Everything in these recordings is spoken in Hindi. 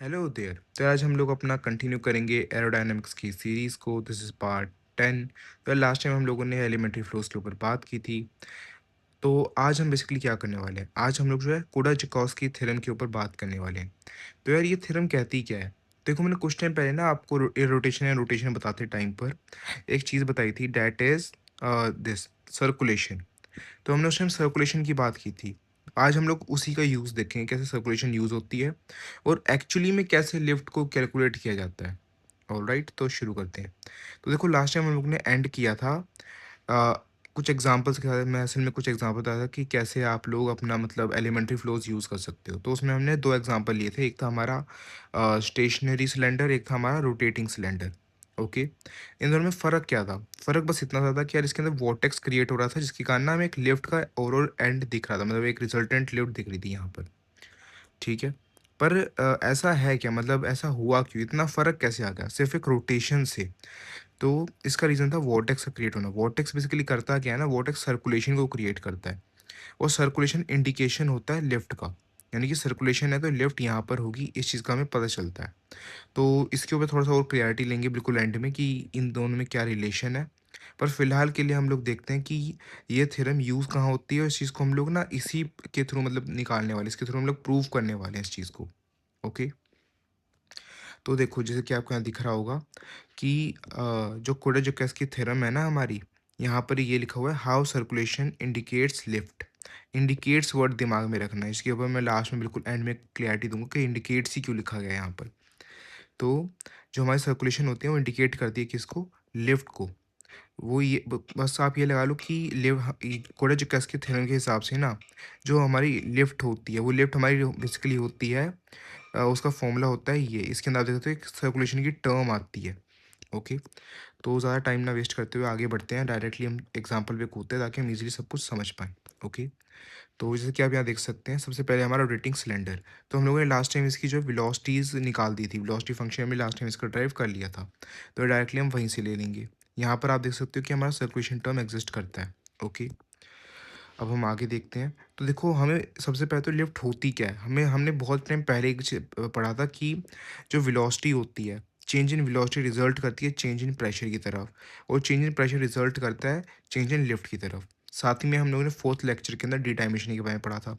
Hello there. तो आज हम लोग अपना कंटिन्यू करेंगे एरोडायनामिक्स की सीरीज़ को। This is part 10। तो लास्ट टाइम हम लोगों ने एलिमेंट्री फ्लोस के ऊपर बात की थी। तो आज हम बेसिकली क्या करने वाले हैं, आज हम लोग जो है कोडा-जोकोव्स्की थ्योरम के ऊपर बात करने वाले हैं। तो यार ये थ्योरम कहती क्या है? देखो, मैंने कुछ टाइम पहले ना आपको रोटेशन या रोटेशन बताते टाइम पर एक चीज़ बताई थी, दैट इज़ दिस सर्कुलेशन। तो हमने उस टाइम सर्कुलेशन की बात की थी। आज हम लोग उसी का यूज़ देखेंगे, कैसे सर्कुलेशन यूज़ होती है और एक्चुअली में कैसे लिफ्ट को कैलकुलेट किया जाता है। ऑलराइट, तो शुरू करते हैं। तो देखो, लास्ट टाइम हम लोग ने एंड किया था कुछ एग्जांपल्स के साथ। मैं असल में कुछ एग्जांपल बताया था कि कैसे आप लोग अपना मतलब एलिमेंट्री फ्लोज यूज़ कर सकते हो। तो उसमें हमने 2 एग्जांपल लिए थे। एक था हमारा स्टेशनरी सिलेंडर, एक था हमारा रोटेटिंग सिलेंडर। ओके। इन दोनों में फ़र्क क्या था? फ़र्क बस इतना सा था कि यार इसके अंदर वॉर्टेक्स क्रिएट हो रहा था, जिसके कारण ना हमें एक लिफ्ट का ओवरऑल एंड दिख रहा था, मतलब एक रिजल्टेंट लिफ्ट दिख रही थी यहाँ पर। ठीक है। पर ऐसा है क्या, मतलब ऐसा हुआ क्यों? इतना फ़र्क कैसे आ गया सिर्फ़ एक रोटेशन से? तो इसका रीज़न था वॉर्टेक्स का क्रिएट होना। वॉर्टेक्स बेसिकली करता क्या है ना, वॉर्टेक्स सर्कुलेशन को क्रिएट करता है और सर्कुलेशन इंडिकेशन होता है लिफ्ट का। यानी कि सर्कुलेशन है तो लिफ्ट यहाँ पर होगी, इस चीज़ का हमें पता चलता है। तो इसके ऊपर थोड़ा-सा और क्लैरिटी लेंगे बिल्कुल एंड में कि इन दोनों में क्या रिलेशन है। पर फ़िलहाल के लिए हम लोग देखते हैं कि ये थ्योरम यूज़ कहाँ होती है और इस चीज़ को हम लोग ना इसी के थ्रू मतलब निकालने वाले, इसके थ्रू हम लोग प्रूव करने वाले हैं इस चीज़ को। ओके। तो देखो, जैसे कि आपको यहाँ दिख रहा होगा कि जो कोडाजोकस की थ्योरम है ना हमारी, यहाँ पर ये लिखा हुआ है, how circulation indicates lift. Indicates word दिमाग में रखना है, इसके ऊपर मैं लास्ट में बिल्कुल एंड में क्लैरिटी दूंगा कि इंडिकेट्स ही क्यों लिखा गया है यहाँ पर। तो जो हमारी सर्कुलेशन होती है वो इंडिकेट करती है किसको? लिफ्ट को। वो ये बस आप ये लगा लो कि कोडाजोकस के थ्योरम के हिसाब से ना, जो हमारी लिफ्ट होती है वो लिफ्ट हमारी बेसिकली होती है, उसका फॉर्मूला होता है ये। इसके अंदर आप देख सकते हो एक सर्कुलेशन की टर्म आती है। ओके। तो ज़्यादा टाइम ना वेस्ट करते हुए आगे बढ़ते हैं, डायरेक्टली हम एग्जांपल पे कूदते हैं ताकि हम इजीली सब कुछ समझ पाएँ। ओके। तो जैसे कि आप यहाँ देख सकते हैं, सबसे पहले हमारा रोटेटिंग सिलेंडर। तो हम लोगों ने लास्ट टाइम इसकी जो वेलोसिटीज़ निकाल दी थी, वेलोसिटी फंक्शन हमने लास्ट टाइम इसका ड्राइव कर लिया था। तो डायरेक्टली हम वहीं से ले लेंगे। यहाँ पर आप देख सकते हो कि हमारा सर्कुलेशन टर्म एग्जिस्ट करता है। ओके। अब हम आगे देखते हैं। तो देखो, हमें सबसे पहले तो लिफ्ट होती क्या है? हमने बहुत टाइम पहले एक पढ़ा था कि जो वेलोसिटी होती है, चेंज इन वेलोसिटी रिजल्ट करती है चेंज इन प्रेशर की तरफ, और चेंज इन प्रेशर रिजल्ट करता है चेंज इन लिफ्ट की तरफ। साथ ही में हम लोगों ने फोर्थ लेक्चर के अंदर डी डायमेंशनिंग के बारे में पढ़ा था।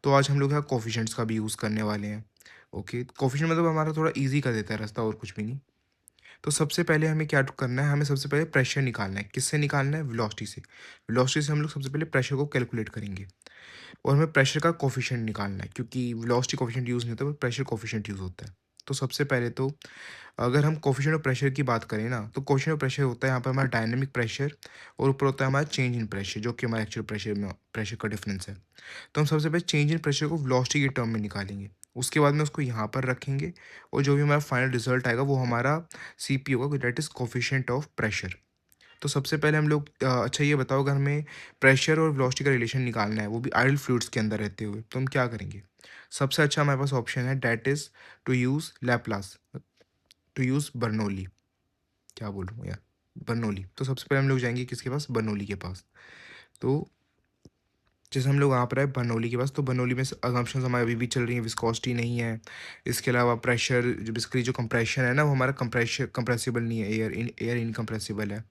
तो आज हम लोग यहाँ कोफिशिएंट्स का भी यूज़ करने वाले हैं। ओके। कोफिशिएंट मतलब हमारा थोड़ा ईजी कर देता है रास्ता, और कुछ भी नहीं। तो सबसे पहले हमें क्या करना है, हमें सबसे पहले प्रेशर निकालना है। किससे निकालना है? वेलोसिटी से। वेलोसिटी से हम लोग सबसे पहले प्रेशर को कैलकुलेट करेंगे और हमें प्रेशर का कोफिशिएंट निकालना है, क्योंकि वेलोसिटी कोफिशिएंट यूज़ नहीं होता, बट प्रेशर कोफिशिएंट यूज़ होता है। तो सबसे पहले तो अगर हम कोफिशिएंट ऑफ प्रेशर की बात करें ना, तो कोफिशिएंट ऑफ प्रेशर होता है यहाँ पर हमारा डायनामिक प्रेशर, और ऊपर होता है हमारा चेंज इन प्रेशर, जो कि हमारा एक्चुअल प्रेशर में प्रेशर का डिफरेंस है। तो हम सबसे पहले चेंज इन प्रेशर को वेलोसिटी के टर्म में निकालेंगे। उसके बाद में उसको यहाँ पर रखेंगे, और जो भी हमारा फाइनल रिजल्ट आएगा वो हमारा सीपी होगा, that is coefficient of pressure. तो सबसे पहले हम लोग अच्छा ये बताओ, अगर हमें प्रेशर और वेलोसिटी का रिलेशन निकालना है, वो भी आइडल फ्लूइड्स के अंदर रहते हुए, तो हम क्या करेंगे? सबसे अच्छा हमारे पास ऑप्शन है, that is to use Laplace, to use Bernoulli. क्या बोल रहा हूँ यार, बर्नौली। तो सबसे पहले हम लोग जाएंगे किसके पास? बर्नौली के पास। तो जैसे हम लोग वहाँ पर आए बर्नौली के पास, तो बर्नौली में असम्पशंस हमारी अभी भी चल रही हैं, विस्कोसिटी नहीं है। इसके अलावा प्रेशर, जो बेसिकली जो कंप्रेशन है ना, वो हमारा कंप्रेसिबल नहीं है, एयर इनकम्प्रेसिबल है।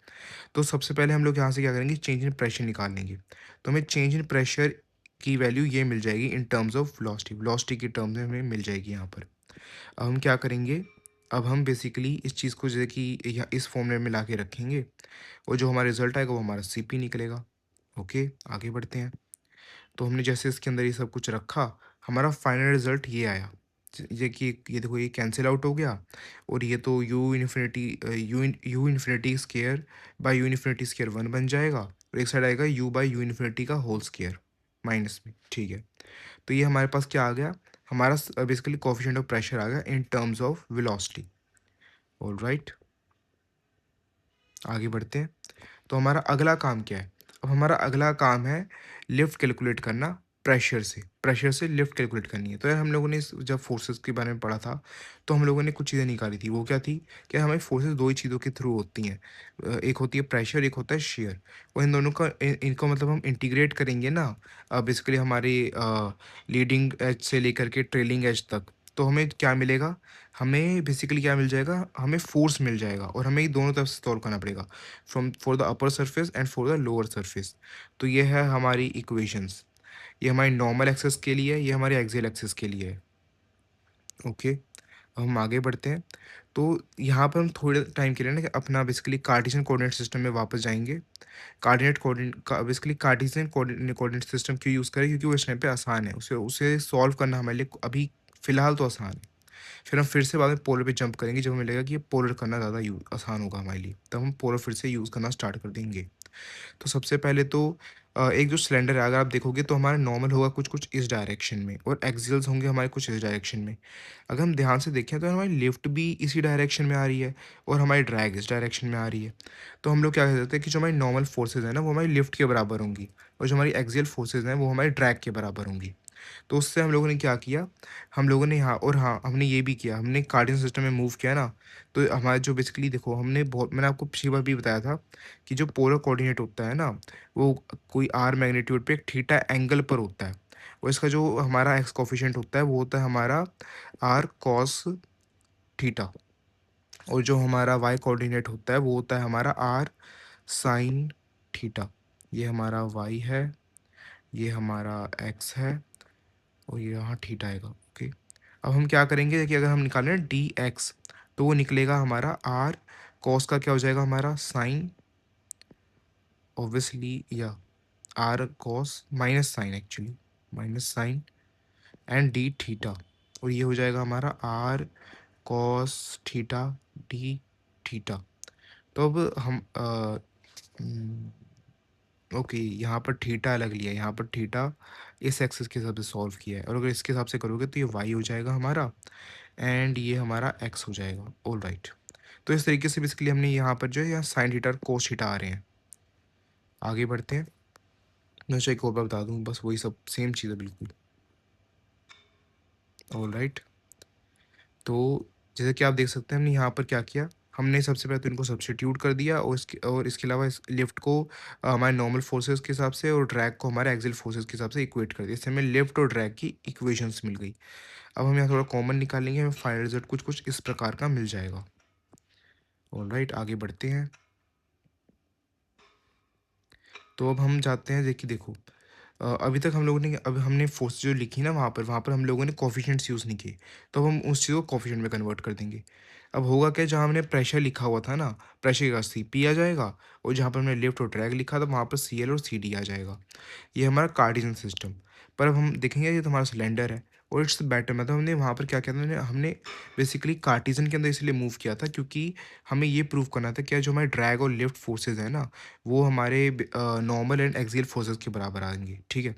तो सबसे पहले हम लोग यहाँ से क्या करेंगे? चेंज इन प्रेशर निकाल लेंगे। तो हमें चेंज इन प्रेशर की वैल्यू ये मिल जाएगी in terms of velocity, velocity की टर्म्स में हमें मिल जाएगी यहाँ पर। अब हम क्या करेंगे? अब हम बेसिकली इस चीज़ को जैसे कि यहाँ इस फॉर्मूले में ला के रखेंगे, और जो हमारा रिजल्ट आएगा वो हमारा सीपी निकलेगा। ओके, आगे बढ़ते हैं। तो हमने जैसे इसके अंदर ये सब कुछ रखा, हमारा फाइनल रिजल्ट ये आया। ये कि ये देखो, ये कैंसिल आउट हो गया, और ये तो you infinity square by you infinity square one बन जाएगा, और एक साइड आएगा यू बाई यू इन्फिनिटी का होल स्केयर माइनस में। ठीक है। तो ये हमारे पास क्या आ गया? हमारा बेसिकली कोफिशिएंट ऑफ प्रेशर आ गया in terms of velocity. All right, आगे बढ़ते हैं। तो हमारा अगला काम क्या है? अब हमारा अगला काम है लिफ्ट कैलकुलेट करना, प्रेशर से लिफ्ट कैलकुलेट करनी है। तो यार हम लोगों ने जब फोर्सेस के बारे में पढ़ा था, तो हम लोगों ने कुछ चीज़ें निकाली थी। वो क्या थी? कि हमें फोर्सेस दो ही चीज़ों के थ्रू होती हैं। एक होती है प्रेशर, एक होता है शेयर। और इन दोनों का इनको मतलब हम इंटीग्रेट करेंगे ना, बेसिकली हमारे लीडिंग एज से लेकर के ट्रेलिंग एज तक, तो हमें क्या मिलेगा? हमें बेसिकली क्या मिल जाएगा? हमें फ़ोर्स मिल जाएगा और हमें ये दोनों तरफ से सॉल्व करना पड़ेगा, from for the upper surface and for the lower surface. तो ये है हमारी इक्वेशंस। ये हमारी नॉर्मल एक्सिस के लिए है, ये हमारी एक्सियल एक्सिस के लिए है। ओके, अब हम आगे बढ़ते हैं। तो यहाँ पर हम थोड़े टाइम के लिए ना कि अपना बेसिकली कार्टेशियन कोऑर्डिनेट सिस्टम में वापस जाएँगे। बेसिकली कार्टेशियन कोऑर्डिनेट सिस्टम क्यों यूज़ करें? क्योंकि वो इस टाइम पे आसान है। उसे उसे सॉल्व करना हमारे लिए अभी फ़िलहाल तो आसान है। फिर हम फिर से बाद में पोलर पे जंप करेंगे जब हमें लगेगा कि ये पोलर करना ज़्यादा आसान होगा हमारे लिए। तब हम पोलर फिर से यूज़ करना स्टार्ट कर देंगे। तो सबसे पहले तो एक जो सिलेंडर है अगर आप देखोगे तो हमारा नॉर्मल होगा कुछ-कुछ इस डायरेक्शन में और एक्सियल्स होंगे हमारे कुछ इस डायरेक्शन में। अगर हम ध्यान से देखें तो हमारी लिफ्ट भी इसी डायरेक्शन में आ रही है और हमारी ड्रैग इस डायरेक्शन में आ रही है। तो हम लोग क्या कर सकते हैं कि जो हमारी नॉर्मल फोर्सेज़ हैं ना वो हमारी लिफ्ट के बराबर होंगी और जो हमारी एक्सियल फोर्सेज़ हैं वो हमारी ड्रैग के बराबर होंगी। तो उससे हम लोगों ने क्या किया, हम लोगों ने यहाँ और हाँ, हमने ये भी किया, हमने कार्टेशियन सिस्टम में मूव किया ना, तो हमारा जो बेसिकली देखो हमने बहुत मैंने आपको पिछली बार भी बताया था कि जो पोलर कोऑर्डिनेट होता है ना, वो कोई आर मैग्नीट्यूड पे एक थीटा एंगल पर होता है और इसका जो हमारा एक्स कोएफ़िशिएंट होता है, वो होता है हमारा आर कॉस थीटा और जो हमारा वाई कोऑर्डिनेट होता है, वो होता है हमारा आर साइन थीटा। ये हमारा वाई है, ये हमारा एक्स है और ये यहाँ थीटा आएगा। ओके, अब हम क्या करेंगे कि अगर हम निकालें डी एक्स तो वो निकलेगा हमारा आर कॉस का क्या हो जाएगा हमारा साइन, ऑब्वियसली या R cos minus sine, actually minus sine and D theta और ये हो जाएगा हमारा R cos theta D theta. तो अब हम ओके, यहाँ पर थीटा अलग लिया है, यहाँ पर थीटा इस एक्सिस के हिसाब से सॉल्व किया है और अगर इसके हिसाब से करोगे तो ये वाई हो जाएगा हमारा एंड ये हमारा एक्स हो जाएगा। ऑल राइट, तो इस तरीके से बेसिकली हमने यहाँ पर जो है यहाँ साइन थीटा और कोस थीटा आ रहे हैं। आगे बढ़ते हैं, मैं अच्छा एक और बार बता दूँ, बस वही सब सेम चीज़ है बिल्कुल। ऑल राइट, तो जैसे कि आप देख सकते हैं हमने यहाँ पर क्या किया, हमने सबसे पहले तो इनको सब्स्टिट्यूट कर दिया और इसके अलावा इस लिफ्ट को हमारे नॉर्मल फोर्सेस के हिसाब से और ड्रैग को हमारे एक्सियल फोर्सेस के हिसाब से इक्वेट कर दिया। इससे हमें लिफ्ट और ड्रैग की इक्वेशंस मिल गई। अब हम यहाँ थोड़ा कॉमन निकालेंगे, हमें फाइनल रिजल्ट कुछ कुछ इस प्रकार का मिल जाएगा। ऑल राइट, आगे बढ़ते हैं। तो अब हम जाते हैं, देखिए देखो अभी तक हम लोगों ने अब हमने फोर्स जो लिखी ना वहाँ पर हम लोगों ने कोफिशिएंट्स यूज़ नहीं किए, तो अब हम उस चीज़ को कोफिशिएंट में कन्वर्ट कर देंगे। अब होगा क्या, जहाँ हमने प्रेशर लिखा हुआ था ना, प्रेशर का सी पी आ जाएगा और जहाँ पर हमने लिफ्ट और ड्रैग लिखा था वहाँ पर सी एल और सी डी आ जाएगा। ये हमारा कार्टेशियन सिस्टम। पर अब हम देखेंगे ये तो हमारा सिलेंडर है और इट्स बेटर, मतलब हमने वहाँ पर क्या किया था, हमने बेसिकली कार्टेशियन के अंदर इसलिए मूव किया था क्योंकि हमें ये प्रूव करना था कि जो हमारे ड्रैग और लिफ्ट फोर्सेज है ना, वो हमारे नॉर्मल एंड एक्सियल फोर्सेस के बराबर आएंगे, ठीक है।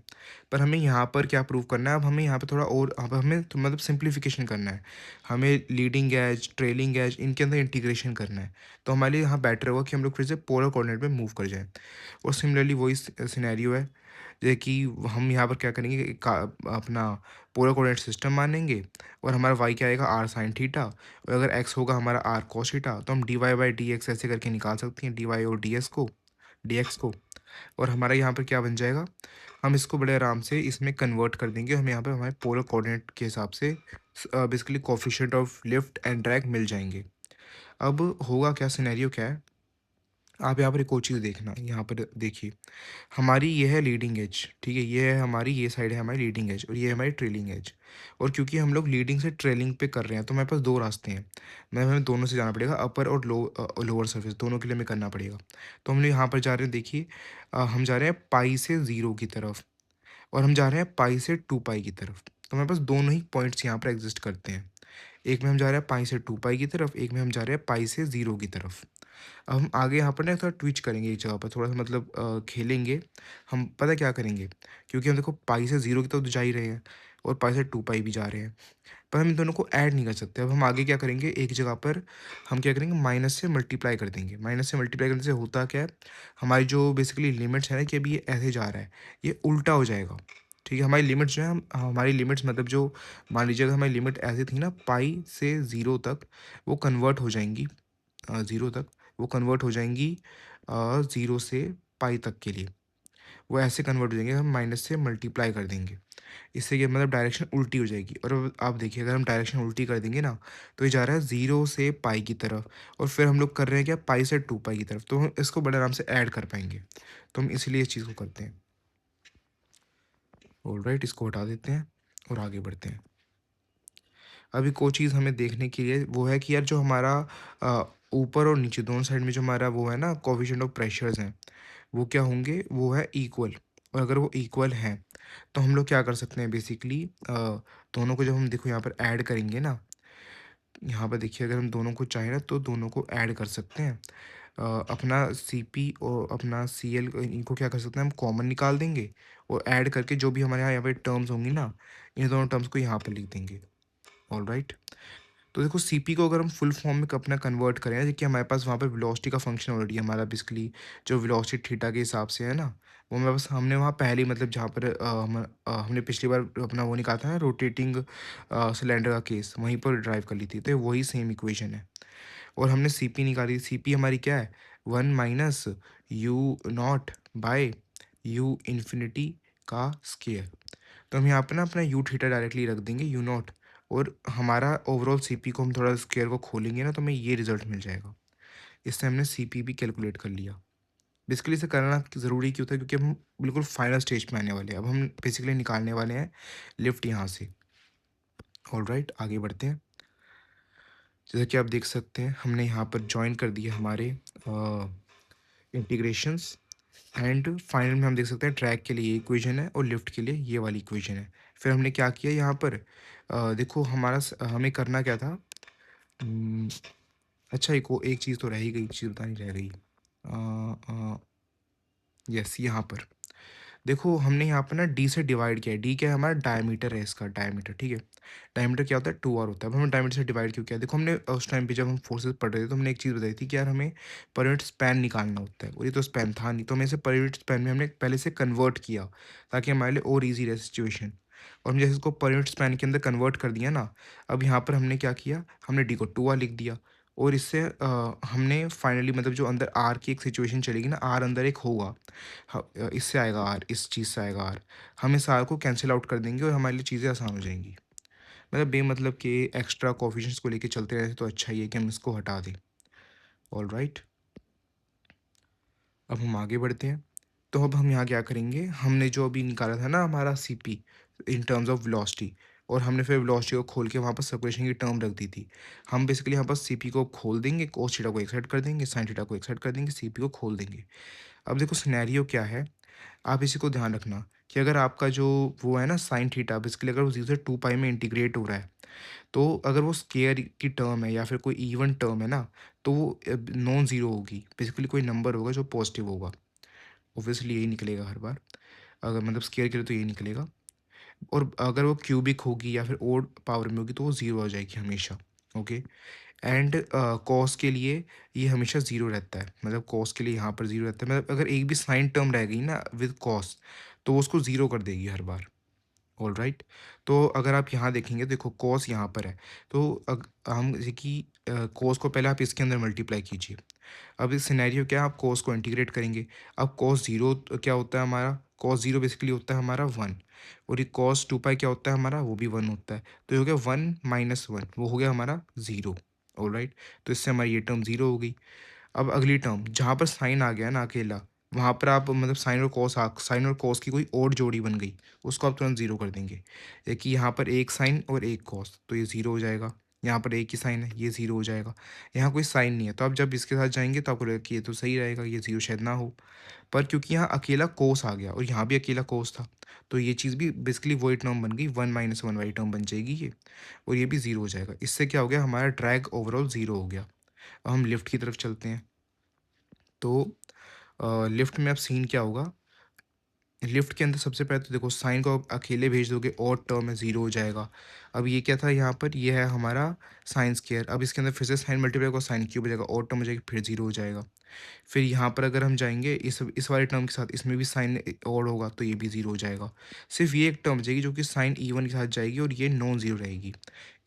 पर हमें यहाँ पर क्या प्रूव करना है, अब हमें यहाँ पर थोड़ा और अब हमें तो मतलब सिंप्लीफिकेशन करना है। हमें लीडिंग एज ट्रेलिंग एज इनके अंदर इंटीग्रेशन करना है। तो हमारे लिए यहाँ बेटर होगा कि हम लोग फिर से पोलर कोऑर्डिनेट में मूव कर जाएं और सिमिलरली वही सिनेरियो है, जैसे कि हम यहाँ पर क्या करेंगे अपना पोलर कोऑर्डिनेट सिस्टम मानेंगे और हमारा वाई क्या आएगा आर साइन थीटा और अगर एक्स होगा हमारा आर कॉस थीटा, तो हम D Y by D X ऐसे करके निकाल सकते हैं, डी वाई और डी एक्स को। और हमारा यहाँ पर क्या बन जाएगा, हम इसको बड़े आराम से इसमें कन्वर्ट कर देंगे, हमें यहाँ पर हमारे पोलर कोऑर्डिनेट के हिसाब से basically coefficient of lift and drag मिल जाएंगे। अब होगा क्या, सिनेरियो क्या है, आप यहाँ पर एक और चीज़ देखना, यहाँ पर देखिए हमारी ये है लीडिंग एज, ठीक है, ये है हमारी ये साइड है हमारी लीडिंग एज और ये है हमारी ट्रेलिंग एज। और क्योंकि हम लोग लीडिंग से ट्रेलिंग पे कर रहे हैं तो हमारे पास दो रास्ते हैं, मैं हमें दोनों से जाना पड़ेगा, अपर और लोअर सरफेस दोनों के लिए हमें करना पड़ेगा। तो हम लोग यहाँ पर जा रहे हैं, देखिए हम जा रहे हैं पाई से ज़ीरो की तरफ और हम जा रहे हैं पाई से टू पाई की तरफ। तो हमारे पास दोनों ही पॉइंट्स यहाँ पर एग्जिस्ट करते हैं, एक में हम जा रहे हैं पाई से टू पाई की तरफ, एक में हम जा रहे हैं पाई से ज़ीरो की तरफ। अब हम आगे यहाँ पर ना थोड़ा ट्विच करेंगे, एक जगह पर थोड़ा सा मतलब खेलेंगे। हम पता क्या करेंगे, क्योंकि हम देखो पाई से ज़ीरो की तरफ तो जा ही रहे हैं और पाई से टू पाई भी जा रहे हैं, पर हम इन दोनों को ऐड नहीं कर सकते। अब हम आगे क्या करेंगे, एक जगह पर हम क्या करेंगे माइनस से मल्टीप्लाई कर देंगे। माइनस से मल्टीप्लाई करने से होता क्या है, हमारी जो बेसिकली लिमिट्स है ना कि अभी ये ऐसे जा रहा है, ये उल्टा हो जाएगा, ठीक है। हमारी लिमिट्स जो है हमारी लिमिट्स मतलब जो मान लीजिए अगर हमारी लिमिट ऐसी थी ना पाई से ज़ीरो तक, वो कन्वर्ट हो जाएंगी ज़ीरो तक, वो कन्वर्ट हो जाएंगी ज़ीरो से पाई तक के लिए, वो ऐसे कन्वर्ट हो जाएंगे, हम माइनस से मल्टीप्लाई कर देंगे। इससे क्या मतलब डायरेक्शन उल्टी हो जाएगी। और अब आप देखिए अगर हम डायरेक्शन उल्टी कर देंगे ना, तो ये जा रहा है 0 से पाई की तरफ, और फिर हम लोग कर रहे हैं क्या, पाई से 2 पाई की तरफ, तो हम इसको बड़े आराम से ऐड कर पाएंगे। तो हम इसीलिए इस चीज़ को करते हैं। ऑलराइट, इसको हटा देते हैं और आगे बढ़ते हैं। अभी कोई चीज़ हमें देखने के लिए वो है कि यार जो हमारा ऊपर और नीचे दोनों साइड में जो हमारा वो है ना कोफिशिएंट ऑफ प्रेशर्स हैं, वो क्या होंगे, वो है इक्वल। और अगर वो इक्वल हैं तो हम लोग क्या कर सकते हैं बेसिकली, दोनों को जब हम देखो यहाँ पर ऐड करेंगे ना, यहाँ पर देखिए अगर हम दोनों को चाहें ना तो दोनों को ऐड कर सकते हैं। अपना सी पी और अपना सी एल इनको क्या कर सकते हैं, हम कॉमन निकाल देंगे और ऐड करके जो भी हमारे यहाँ पे टर्म्स होंगी ना, इन दोनों टर्म्स को यहाँ पर लिख देंगे। All right. तो देखो सीपी को अगर हम फुल फॉर्म में अपना कन्वर्ट करें, देखिए हमारे पास वहाँ पर वेलोसिटी का फंक्शन ऑलरेडी हमारा बेसिकली जो वेलोसिटी थीटा के हिसाब से है ना, वो हमारे पास हमने वहाँ पहले ही मतलब जहाँ पर हमने पिछली बार अपना वो निकाला था ना रोटेटिंग सिलेंडर का केस, वहीं पर ड्राइव कर ली थी, तो वही सेम इक्वेशन है। और हमने सीपी निकाली, सीपी हमारी क्या है, 1 - U naught by U infinity का स्केयर। तो हम यहाँ पे ना अपना यू थीटा डायरेक्टली रख देंगे यू नॉट, और हमारा ओवरऑल सीपी को हम थोड़ा स्क्वायर को खोलेंगे ना, तो हमें ये रिजल्ट मिल जाएगा। इससे हमने सीपी भी कैलकुलेट कर लिया। बेसिकली इसे करना ज़रूरी क्यों था, क्योंकि हम बिल्कुल फाइनल स्टेज में आने वाले हैं। अब हम बेसिकली निकालने वाले हैं लिफ्ट यहाँ से। ऑल राइट, आगे बढ़ते हैं। जैसा कि आप देख सकते हैं हमने यहाँ पर ज्वाइन कर दिया हमारे इंटीग्रेशंस, एंड फाइनल में हम देख सकते हैं ट्रैक के लिए ये इक्वेशन है और लिफ्ट के लिए ये वाली इक्वेशन है। फिर हमने क्या किया यहाँ पर, देखो हमारा हमें करना क्या था। हम्म, अच्छा एक चीज़ तो रह ही गई, एक चीज़ बतानी रह गई। यस, यहाँ पर देखो हमने यहाँ पर ना डी से डिवाइड किया है। डी क्या है, हमारा डायमीटर है, इसका डायमीटर, ठीक है। डायमीटर क्या होता है, 2r होता है। अब हमें डायमीटर से डिवाइड क्यों किया, देखो हमने उस टाइम पे जब हम फोर्सेस पढ़ रहे थे तो हमने एक चीज़ बताई थी कि यार हमें पर यूनिट स्पैन निकालना होता है, और ये तो स्पैन था नहीं, तो हमें इसे पर यूनिट स्पैन में हमने पहले से कन्वर्ट किया ताकि हमारे लिए और ईजी रहे सिचुएशन। और हम जैसे इसको पर यूनिट स्पैन के अंदर कन्वर्ट कर दिया ना, अब यहाँ पर हमने क्या किया, हमने डी को 2r लिख दिया, और इससे हमने फाइनली मतलब जो अंदर आर की एक सिचुएशन चलेगी ना, आर अंदर एक होगा, इससे आएगा आर, इस चीज़ से आएगा आर, हम इस आर को कैंसिल आउट कर देंगे और हमारे लिए चीज़ें आसान हो जाएंगी। मतलब बेमतलब के एक्स्ट्रा कोफिशिएंट्स को लेके चलते रहते तो अच्छा ही है कि हम इसको हटा दें। ऑल राइट, अब हम आगे बढ़ते हैं। तो अब हम यहाँ क्या करेंगे, हमने जो अभी निकाला था ना हमारा CP in terms of velocity, और हमने फिर वेलोसिटी को खोल के वहाँ पर सेपरेशन की टर्म रख दी थी। हम बेसिकली यहाँ पर सीपी को खोल देंगे, कोस थीटा को एक साइड कर देंगे, साइन थीटा को एक साइड कर देंगे, सीपी को खोल देंगे। अब देखो सिनेरियो क्या है, आप इसी को ध्यान रखना कि अगर आपका जो वो है ना साइन थीटा, बेसिकली अगर वो 0 से 2 पाई में इंटीग्रेट हो रहा है, तो अगर वो स्केयर की टर्म है या फिर कोई इवन टर्म है ना, तो वो नॉन ज़ीरो होगी। बेसिकली कोई नंबर होगा जो पॉजिटिव होगा, ऑब्वियसली यही निकलेगा हर बार। अगर मतलब स्केयर के लिए तो यही निकलेगा। और अगर वो क्यूबिक होगी या फिर ओड पावर में होगी तो वो ज़ीरो हो जाएगी हमेशा। ओके। एंड कॉस के लिए ये हमेशा ज़ीरो रहता है, मतलब कॉस के लिए यहाँ पर ज़ीरो रहता है, मतलब अगर एक भी साइन टर्म रह गई ना विद कॉस, तो वो उसको ज़ीरो कर देगी हर बार। All right. तो अगर आप यहाँ देखेंगे, देखो कॉस यहाँ पर है, तो हम जैसे कि कॉस को पहले आप इसके अंदर मल्टीप्लाई कीजिए। अब इस सिनेरियो क्या है, आप कॉस को इंटीग्रेट करेंगे। अब कॉस ज़ीरो क्या होता है हमारा, कॉस ज़ीरो बेसिकली होता है हमारा 1, और ये कॉस 2 पाई क्या होता है हमारा, वो भी 1 होता है। तो ये हो गया 1 - 1, वो हो गया हमारा ज़ीरो। All right. तो इससे हमारी ये टर्म ज़ीरो हो गई। अब अगली टर्म जहाँ पर साइन आ गया ना अकेला, वहाँ पर आप मतलब साइन और कॉस की कोई और जोड़ी बन गई, उसको आप तुरंत ज़ीरो कर देंगे। कि यहाँ पर एक साइन और एक कॉस, तो ये ज़ीरो हो जाएगा। यहाँ पर एक ही साइन है, ये ज़ीरो हो जाएगा। यहाँ कोई साइन नहीं है, तो आप जब इसके साथ जाएंगे तो आपको लगेगा कि ये तो सही रहेगा, ये ज़ीरो शायद ना हो। पर क्योंकि यहाँ अकेला कोस आ गया और यहाँ भी अकेला कोस था, तो ये चीज़ भी बेसिकली वही टर्म बन गई, 1 - 1 वाली टर्म बन जाएगी ये, और ये भी ज़ीरो हो जाएगा। इससे क्या हो गया, हमारा ड्रैग ओवरऑल ज़ीरो हो गया। अब हम लिफ्ट की तरफ चलते हैं। तो लिफ्ट में अब सीन क्या होगा, लिफ्ट के अंदर सबसे पहले तो देखो साइन को आप अकेले भेज दोगे और टर्म में ज़ीरो हो जाएगा। अब ये क्या था यहाँ पर, ये है हमारा साइन स्क्वायर। अब इसके अंदर फिर से साइन मल्टीप्लाई होगा, साइन क्यूब हो जाएगा, और टर्म हो जाएगी, फिर 0 हो जाएगा। फिर यहाँ पर अगर हम जाएंगे इस वाले टर्म के साथ, इसमें भी साइन और होगा तो ये भी 0 हो जाएगा। सिर्फ ये एक टर्म बचेगी जो कि साइन E1 के साथ जाएगी और ये नॉन जीरो रहेगी।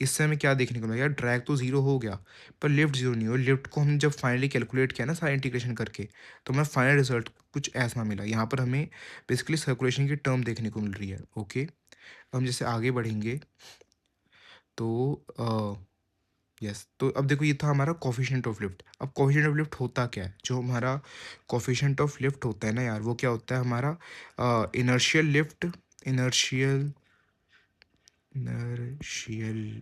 इससे हमें क्या देखने को मिला यार, ड्रैग तो 0 हो गया पर लिफ्ट 0 नहीं हो। लिफ्ट को हम जब फाइनली कैलकुलेट किया ना सारा इंटीग्रेशन करके, तो हमें फाइनल रिजल्ट कुछ ऐसा मिला। यहाँ पर हमें बेसिकली सर्कुलेशन की टर्म देखने को मिल रही है। ओके, हम जैसे आगे बढ़ेंगे तो यस, तो अब देखो ये था हमारा कोफिशिएंट ऑफ लिफ्ट। अब कोफिशिएंट ऑफ लिफ्ट होता क्या है, जो हमारा कोफिशिएंट ऑफ लिफ्ट होता है ना यार, वो क्या होता है हमारा inertial lift, inertial inertial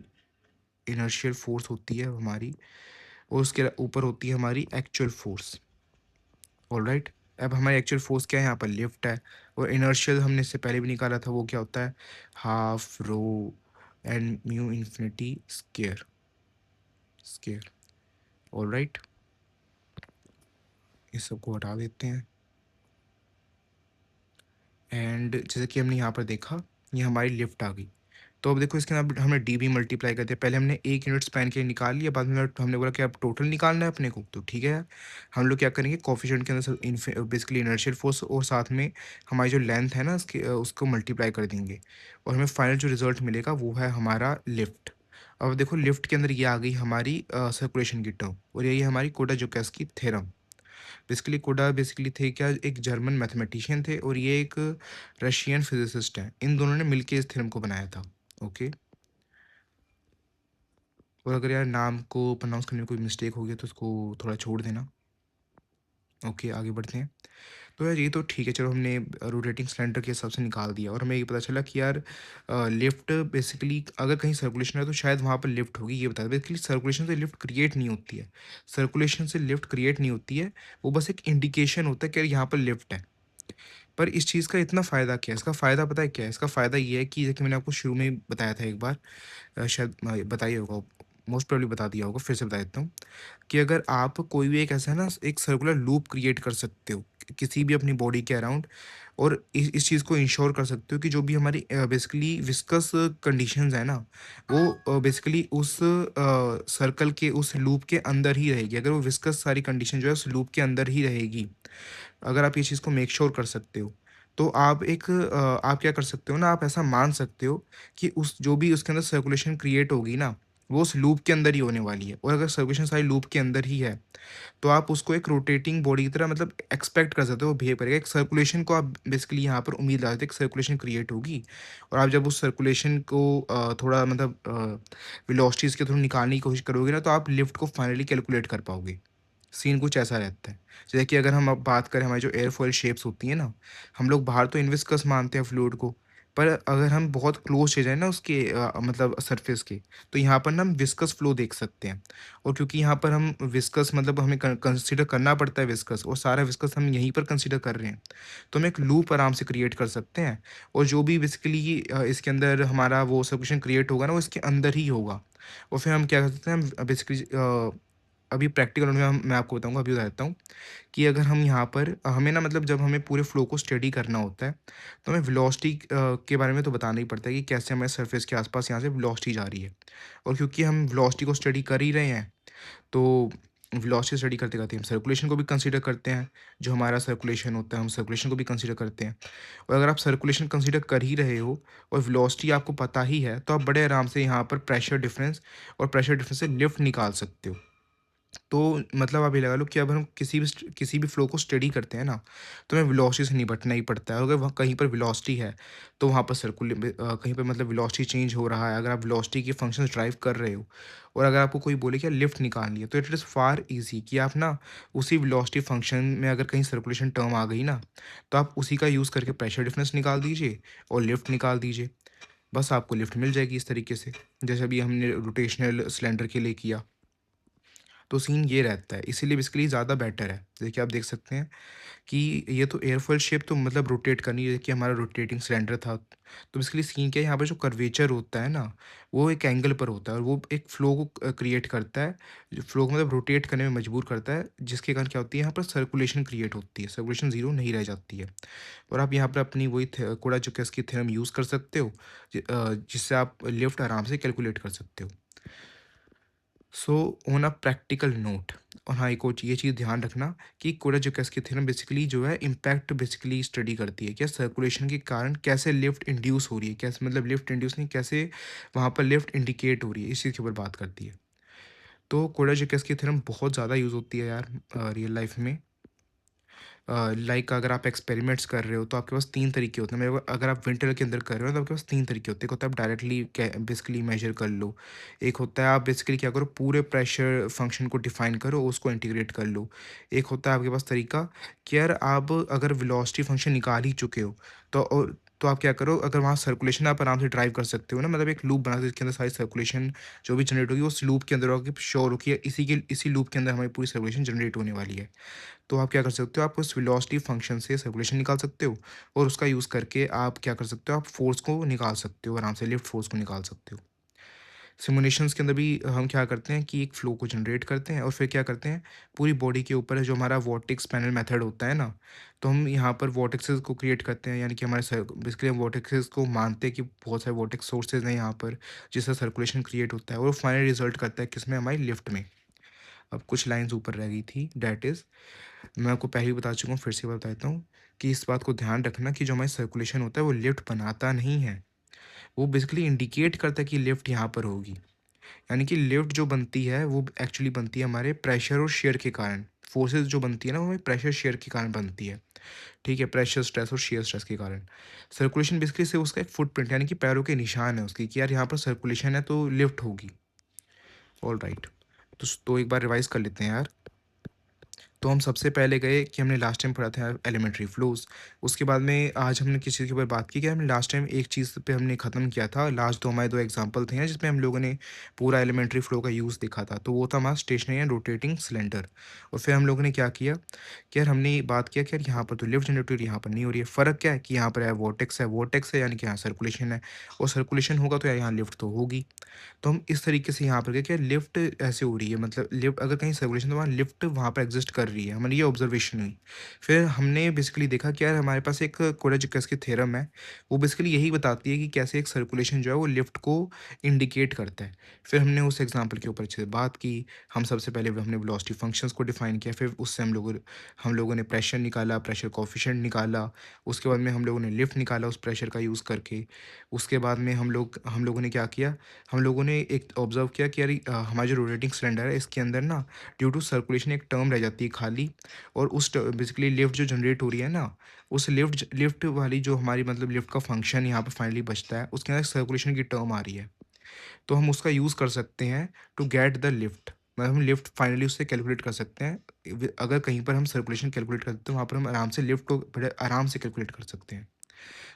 inertial force होती है हमारी, और उसके ऊपर होती है हमारी एक्चुअल फोर्स। ऑलराइट, अब हमारी एक्चुअल फोर्स क्या है, यहाँ पर लिफ्ट है, और इनर्शियल हमने इससे पहले भी निकाला था, वो क्या होता है, half rho and mu infinity square square. Alright, इस सबको हटा देते हैं। एंड जैसे कि हमने यहाँ पर देखा, ये हमारी लिफ्ट आ गई। तो अब देखो इसके अंदर हमने डी भी मल्टीप्लाई कर दिया। पहले हमने एक यूनिट स्पैन के लिए निकाल लिया, बाद में हमने बोला कि अब टोटल निकालना है अपने को, तो ठीक है यार, हम लोग क्या करेंगे, कोफिशिएंट के अंदर बेसिकली इनर्शियल फोर्स और साथ में हमारी जो लेंथ है ना उसके उसको मल्टीप्लाई कर देंगे, और हमें फाइनल जो रिजल्ट मिलेगा वो है हमारा लिफ्ट। अब देखो लिफ्ट के अंदर ये आ गई हमारी सर्कुलेशन की टर्म, और यही हमारी कोडा-जोकॉस्की थ्योरम। बेसिकली कोडा बेसिकली थे क्या, एक जर्मन मैथमेटिशियन थे और ये एक रशियन फिजिसिस्ट हैं। इन दोनों ने मिलके इस थ्योरम को बनाया था। ओके, और अगर यार नाम को प्रोनाउंस करने में कोई मिस्टेक हो गया तो उसको थोड़ा छोड़ देना। ओके, आगे बढ़ते हैं। तो यार ये तो ठीक है, चलो हमने रोटेटिंग सिलेंडर के हिसाब से निकाल दिया, और हमें ये पता चला कि यार लिफ्ट बेसिकली अगर कहीं सर्कुलेशन है तो शायद वहाँ पर लिफ्ट होगी, ये बता। बेसिकली सर्कुलेशन से लिफ्ट क्रिएट नहीं होती है, सर्कुलेशन से लिफ्ट क्रिएट नहीं होती है, वो बस एक इंडिकेशन होता है कि यार यहाँ पर लिफ्ट है। पर इस चीज़ का इतना फ़ायदा क्या है? इसका फ़ायदा पता है क्या है? इसका फ़ायदा ये है कि जैसे कि मैंने आपको शुरू में ही बताया था एक बार, शायद बताया होगा, मोस्ट प्रोबेबली बता दिया होगा, फिर से बता देता हूँ कि अगर आप कोई भी एक ऐसा है ना, एक सर्कुलर लूप क्रिएट कर सकते हो किसी भी अपनी बॉडी के अराउंड, और इस चीज़ को इंश्योर कर सकते हो कि जो भी हमारी बेसिकली विस्कस कंडीशंस है ना, वो बेसिकली उस सर्कल के उस लूप के अंदर ही रहेगी। अगर वो विस्कस सारी कंडीशन जो है उस लूप के अंदर ही रहेगी, अगर आप ये चीज़ को मेक श्योर कर सकते हो, तो आप क्या कर सकते हो ना, आप ऐसा मान सकते हो कि उस जो भी उसके अंदर सर्कुलेशन क्रिएट होगी ना, वो उस लूप के अंदर ही होने वाली है। और अगर सर्कुलेशन सारी लूप के अंदर ही है, तो आप उसको एक रोटेटिंग बॉडी की तरह मतलब एक्सपेक्ट कर सकते हो, वो बिहेव करेगा। एक सर्कुलेशन को आप बेसिकली यहाँ पर उम्मीद लगाते हो कि सर्कुलेशन क्रिएट होगी, और आप जब उस सर्कुलेशन को थोड़ा मतलब वेलोसिटीज़ के थ्रू निकालने की कोशिश करोगे ना, तो आप लिफ्ट को फाइनली कैलकुलेट कर पाओगे। सीन कुछ ऐसा रहता है। जैसे कि अगर हम अब बात करें हमारी जो एयरफॉयल शेप्स होती हैं ना, हम लोग बाहर तो इनविस्कस मानते हैं फ्लूइड को, पर अगर हम बहुत क्लोज चले जाएँ ना उसके मतलब सरफेस के, तो यहाँ पर ना हम विस्कस फ्लो देख सकते हैं। और क्योंकि यहाँ पर हम विस्कस मतलब हमें कंसीडर करना पड़ता है विस्कस, और सारा विस्कस हम यहीं पर कंसीडर कर रहे हैं, तो हम एक लूप आराम से क्रिएट कर सकते हैं। और जो भी बेसिकली इसके अंदर हमारा वो सर्कुलेशन क्रिएट होगा ना, वो इसके अंदर ही होगा। और फिर हम क्या कर सकते हैं, हम बेसिकली अभी प्रैक्टिकल में मैं आपको बताऊँगा, अभी बता देता हूँ कि अगर हम यहाँ पर हमें ना मतलब जब हमें पूरे फ्लो को स्टडी करना होता है, तो हमें वेलोसिटी के बारे में तो बताना ही पड़ता है कि कैसे हमारे सरफेस के आसपास यहाँ से वेलोसिटी जा रही है। और क्योंकि हम वेलोसिटी को स्टडी कर ही रहे हैं, तो वेलोसिटी स्टडी करते-करते हम सर्कुलेशन को भी कंसीडर करते हैं। जो हमारा सर्कुलेशन होता है, हम सर्कुलेशन को भी कंसीडर करते हैं। और अगर आप सर्कुलेशन कंसीडर कर ही रहे हो और वेलोसिटी आपको पता ही है, तो आप बड़े आराम से यहाँ पर प्रेशर डिफरेंस और प्रेशर डिफरेंस से लिफ्ट निकाल सकते हो। तो मतलब आप ये लगा लो कि अब हम किसी भी फ्लो को स्टडी करते हैं ना, तो हमें वेलोसिटी से निपटना ही पड़ता है। अगर वहाँ कहीं पर वेलोसिटी है, तो वहाँ पर कहीं पर मतलब वेलोसिटी चेंज हो रहा है, अगर आप वेलोसिटी के फंक्शंस ड्राइव कर रहे हो, और अगर आपको कोई बोले कि लिफ्ट निकालनी है, तो इट इज़ फार ईज़ी कि आप ना उसी वेलोसिटी फंक्शन में अगर कहीं सर्कुलेशन टर्म आ गई ना, तो आप उसी का यूज़ करके प्रेशर डिफरेंस निकाल दीजिए और लिफ्ट निकाल दीजिए। बस आपको लिफ्ट मिल जाएगी इस तरीके से, जैसे अभी हमने रोटेशनल सिलेंडर के लिए किया। तो सीन ये रहता है, इसीलिए बेसिकली ज़्यादा बेटर है। देखिए आप देख सकते हैं कि ये तो एयरफॉइल शेप तो मतलब रोटेट करनी है कि हमारा रोटेटिंग सिलेंडर था। तो बेसिकली सीन क्या है, यहाँ पे जो कर्वेचर होता है ना, वो एक एंगल पर होता है और वो एक फ्लो को क्रिएट करता है। जो फ्लो को मतलब रोटेट करने में मजबूर करता है, जिसके कारण क्या होती है, यहाँ पर सर्कुलेशन क्रिएट होती है, सर्कुलेशन ज़ीरो नहीं रह जाती है। और आप यहाँ पर अपनी वही कोड़ा-ज़ोकिस की थ्योरम यूज़ कर सकते हो, जिससे आप लिफ्ट आराम से कैलकुलेट कर सकते हो। So on a practical note, और हाँ, एक और ये चीज़ ध्यान रखना कि कोड़ा-जोकिस थ्योरम बेसिकली जो है इम्पैक्ट बेसिकली स्टडी करती है क्या सर्कुलेशन के कारण कैसे लिफ्ट इंड्यूस हो रही है, कैसे मतलब लिफ्ट इंड्यूस नहीं, कैसे वहाँ पर लिफ्ट इंडिकेट हो रही है, इस चीज़ के ऊपर बात करती है। तो कोड़ा-जोकिस थ्योरम बहुत ज़्यादा यूज़ होती है यार रियल लाइफ में। लाइक अगर आप एक्सपेरिमेंट्स कर रहे हो तो आपके पास 3 तरीके होते हैं। अगर आप विंटर के अंदर कर रहे हो तो आपके पास 3 तरीके होते हैं। एक होता है आप डायरेक्टली कै बेसिकली मेज़र कर लो। एक होता है आप बेसिकली क्या करो, पूरे प्रेशर फंक्शन को डिफ़ाइन करो, उसको इंटीग्रेट कर लो। एक होता है आपके पास तरीका कि यार आप अगर वेलोसिटी फंक्शन निकाल ही चुके हो तो आप क्या करो, अगर वहाँ सर्कुलेशन आप आराम से ड्राइव कर सकते हो ना, मतलब एक लूप बना दो जिसके अंदर सारी सर्कुलेशन जो भी जनरेट होगी उस लूप के अंदर होगी, श्योर हो कि इसी लूप के अंदर हमारी पूरी सर्कुलेशन जनरेट होने वाली है। तो आप क्या कर सकते हो, आप उस वेलोसिटी फंक्शन से सर्कुलेशन निकाल सकते हो और उसका यूज़ करके आप क्या कर सकते हो, आप फोर्स को निकाल सकते हो, आराम से लिफ्ट फोर्स को निकाल सकते हो। सिमुलेशंस के अंदर भी हम क्या करते हैं कि एक फ्लो को जनरेट करते हैं और फिर क्या करते हैं, पूरी बॉडी के ऊपर जो हमारा वॉर्टेक्स पैनल मेथड होता है ना, तो हम यहाँ पर वॉर्टेक्सेस को क्रिएट करते हैं, यानी कि हमारे बेसिकली हम वॉर्टेक्सेस को मानते हैं कि बहुत सारे वॉर्टेक्स सोर्सेज हैं यहाँ पर, जिससे सर्कुलेशन क्रिएट होता है और फाइनल रिजल्ट करता है किसमें, हमारी लिफ्ट में। अब कुछ लाइन्स ऊपर रह गई थी, दैट इज़, मैं आपको पहले ही बता चुका हूँ, फिर से बता देता हूँ कि इस बात को ध्यान रखना कि जो हमारी सर्कुलेशन होता है वो लिफ्ट बनाता नहीं है, वो बेसिकली इंडिकेट करता है कि लिफ्ट यहाँ पर होगी। यानी कि लिफ्ट जो बनती है वो एक्चुअली बनती है हमारे प्रेशर और शेयर के कारण। फोर्सेस जो बनती है ना, वो हमें प्रेशर शेयर के कारण बनती है। ठीक है, प्रेशर स्ट्रेस और शेयर स्ट्रेस के कारण। सर्कुलेशन बेसिकली से उसका एक फुटप्रिंट, यानी कि पैरों के निशान है उसकी, कि यार यहाँ पर सर्कुलेशन है तो लिफ्ट होगी। ऑल राइट, तो एक बार रिवाइज कर लेते हैं यार। तो हम सबसे पहले गए कि हमने लास्ट टाइम पढ़ा था एलिमेंट्री फ्लोज। उसके बाद में आज हमने किस चीज़ के ऊपर बात की कि हमने लास्ट टाइम एक चीज़ पे हमने ख़त्म किया था, लास्ट दो हमारे दो एग्जांपल थे ना जिसमें हम लोगों ने पूरा एलिमेंट्री फ्लो का यूज़ देखा था, तो वो था हमारा स्टेशनरी एंड रोटेटिंग सिलेंडर। और फिर हम लोगों ने क्या किया कि यार हमने बात किया कि यार यहाँ पर तो लिफ्ट जनरेट हो रही है, यहाँ पर नहीं हो रही है। फ़र्क क्या है कि यहाँ पर है वोर्टेक्स है यानी कि यहाँ सर्कुलेशन है, और सर्कुलेशन होगा तो यार यहाँ लिफ्ट तो होगी। तो हम इस तरीके से यहाँ पर गए कि लिफ्ट ऐसे हो रही है, मतलब लिफ्ट अगर कहीं सर्कुलेशन तो वहाँ लिफ्ट वहाँ पर एग्जिस्ट कर रही है, हमारी ये ऑब्जर्वेशन हुई। फिर हमने बेसिकली देखा कि यार हमारे पास एक कोरेजिकस की थ्योरम है, वो बेसिकली यही बताती है कि कैसे एक सर्कुलेशन जो है वो लिफ्ट को इंडिकेट करता है। फिर हमने उस एग्जाम्पल के ऊपर अच्छे से बात की। हम सबसे पहले हमने वेलोसिटी फंक्शंस को डिफाइन किया, फिर उससे हम लोगों ने प्रेशर निकाला, प्रेशर कोफिशिएंट निकाला। उसके बाद में हम लोगों ने लिफ्ट निकाला उस प्रेशर का यूज़ करके। उसके बाद में हम लोगों ने क्या किया, हम लोगों ने एक ऑब्जर्व किया कि यार हमारा जो रोटेटिंग सिलेंडर है इसके अंदर ना, ड्यू टू सर्कुलेशन एक टर्म रह जाती है खाली, और उस बेसिकली लिफ्ट जो जनरेट हो रही है ना, उस लिफ्ट वाली जो हमारी मतलब लिफ्ट का फंक्शन यहाँ पे फाइनली बचता है, उसके अंदर सर्कुलेशन की टर्म आ रही है। तो हम उसका यूज़ कर सकते हैं टू गेट द लिफ्ट, मतलब हम लिफ्ट फाइनली उससे कैलकुलेट कर सकते हैं। अगर कहीं पर हम सर्कुलेशन कैलकुलेट करते हैं तो वहाँ पर हम आराम से लिफ्ट को बड़े आराम से कैलकुलेट कर सकते हैं।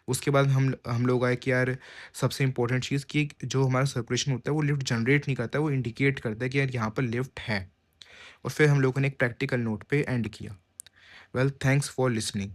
उसके बाद हम लोग आए कि यार सबसे इम्पोर्टेंट चीज़ कि जो हमारा सर्कुलेशन होता है वो लिफ्ट जनरेट नहीं करता है, वो इंडिकेट करता है कि यार यहाँ पर लिफ्ट है। और फिर हम लोगों ने एक प्रैक्टिकल नोट पे एंड किया। Well, thanks for listening.